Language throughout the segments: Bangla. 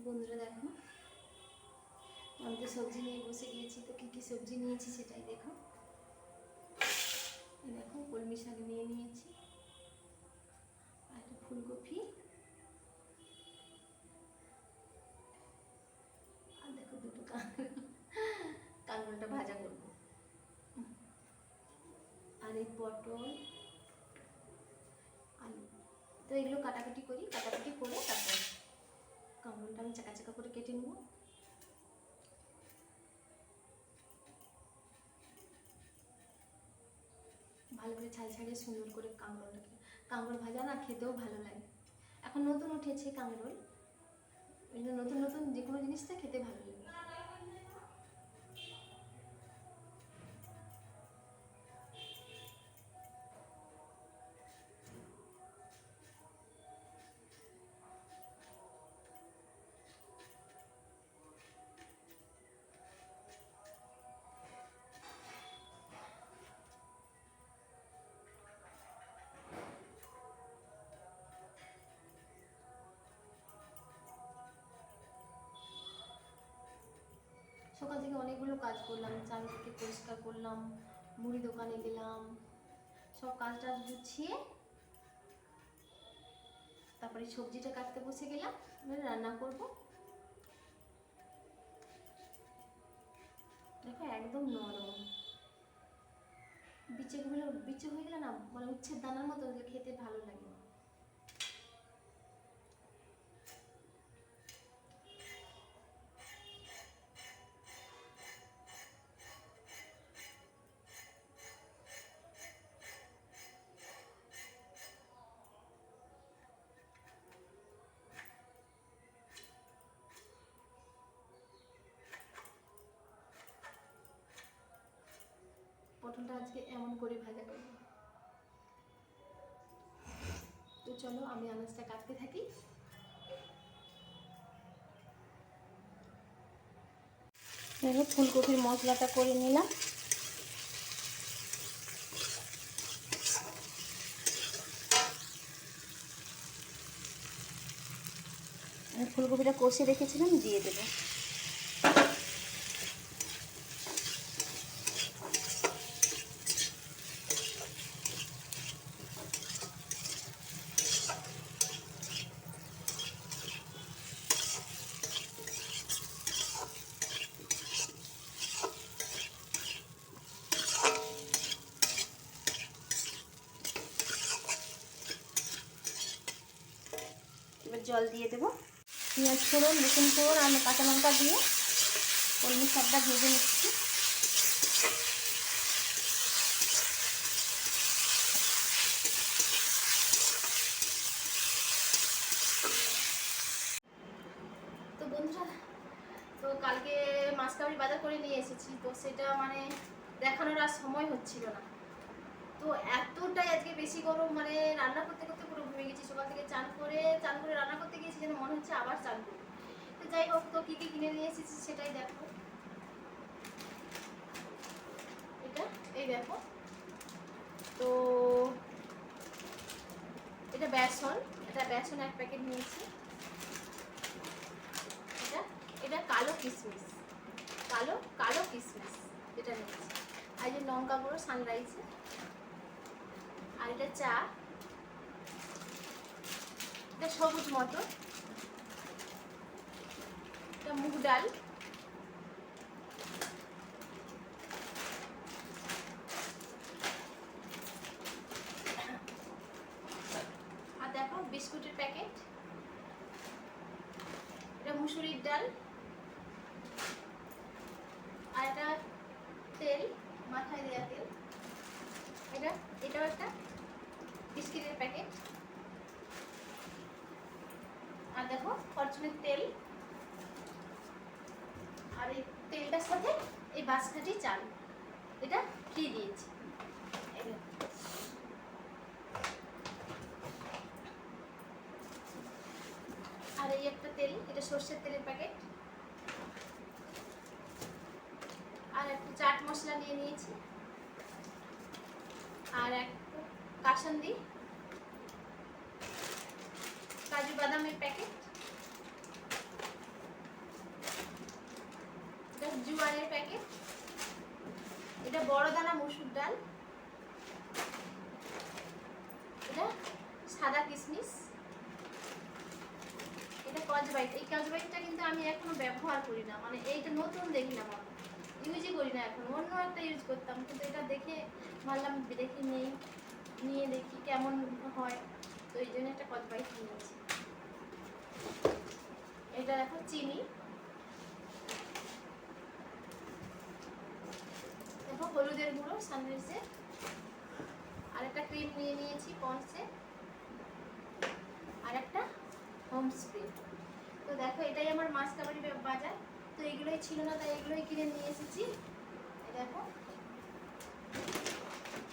বন্ধুরা দেখো, আমি তো সবজি নিয়ে বসে গিয়েছি। তো কী কী সবজি নিয়েছি সেটাই দেখো। দেখো কলমি শাক নিয়ে নিয়েছি, আর একটা ফুলকপি, আর দেখো দুটো কাঁকরোলটা ভাজা করবো, আর এই পটল, আলু। তো এগুলো কাটাকাটি করে তারপর কাঁকরোলটা আমি চাকা চাকা করে কেটে নেবো। ভালো করে ছাল ছাড়িয়ে সুন্দর করে কাঁকরোল ভাজা না খেতেও ভালো লাগে। এখন নতুন উঠেছে কাঁকরোল, নতুন নতুন যে কোনো জিনিসটা খেতে ভালো লাগে। সকাল থেকে অনেকগুলো কাজ করলাম, চাল থেকে পরিষ্কার করলাম, মুড়ি দোকানে গেলাম, সব কাজ টাজ গুছিয়ে তারপরে সবজিটা কাটতে বসে গেলাম, রান্না করব। দেখো একদম নরম, বিচে হয়ে গেলে না মানে উচ্ছের দানার মতো, খেতে ভালো লাগে। পটলটা আজকে এমন করে ভাজা করব। তো চলো আমি আনাজটা কাটতে থাকি। দেখো ফুলকপির মশলাটা করে নিলাম। ফুলকপিটা কষে রেখেছিলাম, দিয়ে দেবো। এবার জল দিয়ে দেবো। পেঁয়াজ ফোড়ন, রসুন ফোড়ন আর কাঁচা লঙ্কা দিয়ে কলমি শাকটা ভেজে নিচ্ছি। তো বন্ধুরা, তো কালকে মাছটা আমি বাজার করে নিয়ে এসেছি, তো সেটা মানে দেখানোর আর সময় হচ্ছিল না। তো এতটাই আজকে বেশি গরম, মানে রান্না করতে করতে পুরো ঘুমিয়ে গেছি। সকাল থেকে চান করে রান্না করতে গিয়েছি, যেন মনে হচ্ছে আবার চান করি। তো যাই হোক, তো কী কী কিনে নিয়ে এসেছি সেটাই দেখো। এই দেখো, তো এটা বেসন, এক প্যাকেট নিয়েছি। এটা কালো কিশমিশ, কালো কিশমিশ এটা নিয়েছি। আর যে লঙ্কা গুঁড়ো সানরাইজ, আর এটা চা, এটা সবুজ মটর, এটা মুগ ডাল, আর দেখো বিস্কুটের প্যাকেট, এটা মুসুরির ডাল, আর এটা তেল, মাথায় দেওয়া তেল, এটাও একটা বিস্কিটের প্যাকেট, আর দেখো ফরচুনের তেল, আর এই তেলটার সাথে এই বাঁশকাঠি চাল, এটা ফ্রি দিয়েছি। আর এই একটা তেল, এটা সর্ষের তেলের প্যাকেট, আর একটু চাট মশলা নিয়ে নিয়েছি, আর এক কাসন্দি, কাজু বাদামের প্যাকেট, জুয়ারের প্যাকেট। এটা বড় দানা মসুর ডাল, এটা সাদা কিশমিশ, এটা কজবাইট। এই কজবাইটটা কিন্তু আমি এখনো ব্যবহার করি না, মানে এইটা নতুন দেখলাম, আমি ইউজই করি না এখন। অন্য একটা ইউজ করতাম, কিন্তু এটা দেখে ভাবলাম দেখি নিয়ে দেখি কেমন হয়, তো এই জন্য একটা কজবাইট নিয়েছি। এটা দেখো চিনি, দেখো হলুদের গুঁড়ো সানরাইজের, আর একটা ক্রিম নিয়ে নিয়েছি পন্সে, আর একটা হোম স্প্রে। তো দেখো এটাই আমার মাছ কাবাডি বাজার। তো এগুলোই ছিল না, তাই এগুলোই কিনে নিয়ে এসেছি। দেখো,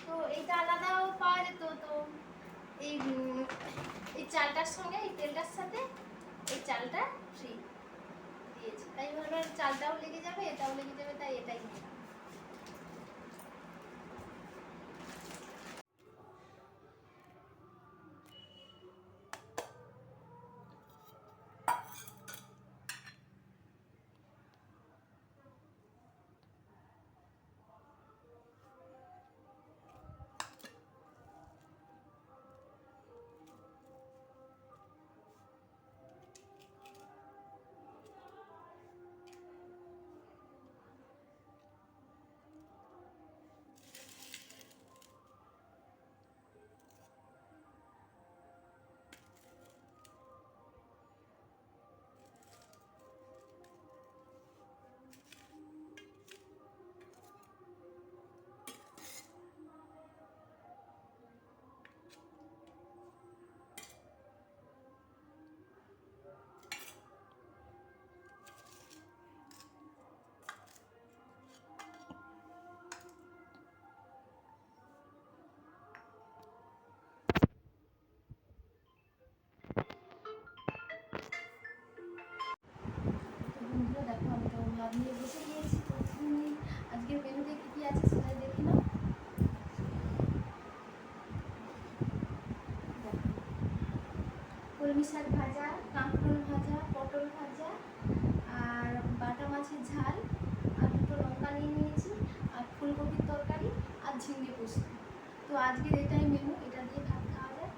তো এইটা আলাদাও পাওয়া যেত, তো এই চালটার সঙ্গে এই তেলটার সাথে এই চালটা ফ্রি দিয়েছে, তাই ভাবলাম চালটাও লেগে যাবে এটাও লেগে যাবে, তাই এটাই নিলাম। বন্ধুরা দেখো, আমি তো ভাত নিয়ে বসে গিয়েছি। তো আজকের মেনুতে কী কী আছে সেটা দেখে নাও। কলমি শাক ভাজা, কাঁকরোল ভাজা, পটল ভাজা, আর বাটা মাছের ঝাল, আর দুটো লঙ্কা নিয়ে নিয়েছি, আর ফুলকপির তরকারি, আর ঝিঙে পোস্ত। তো আজকের এটাই মেনু, এটা দিয়ে ভাত খাওয়া যায়।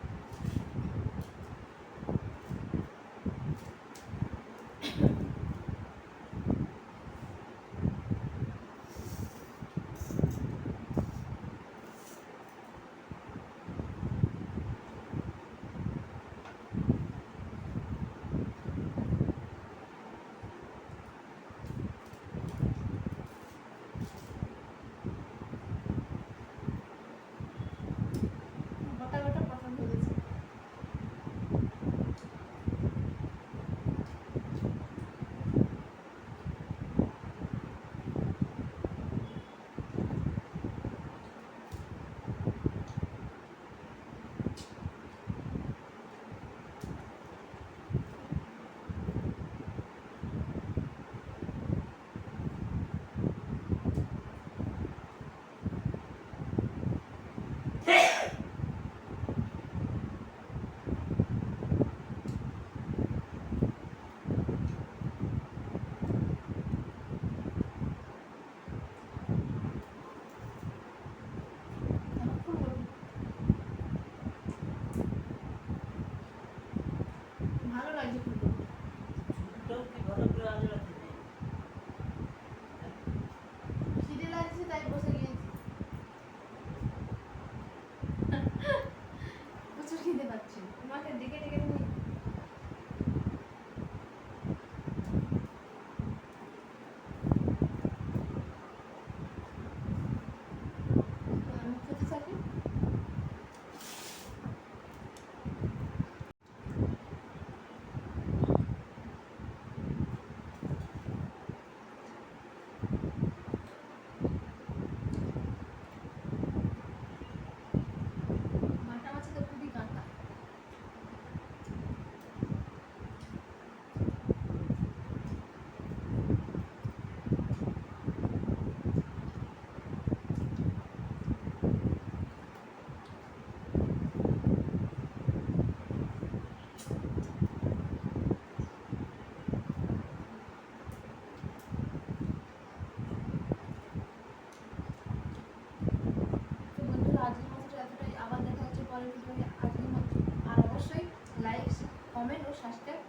কমেন্ট ও সাবস্ক্রাইব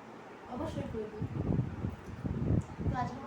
অবশ্যই করবেন। তো আজকের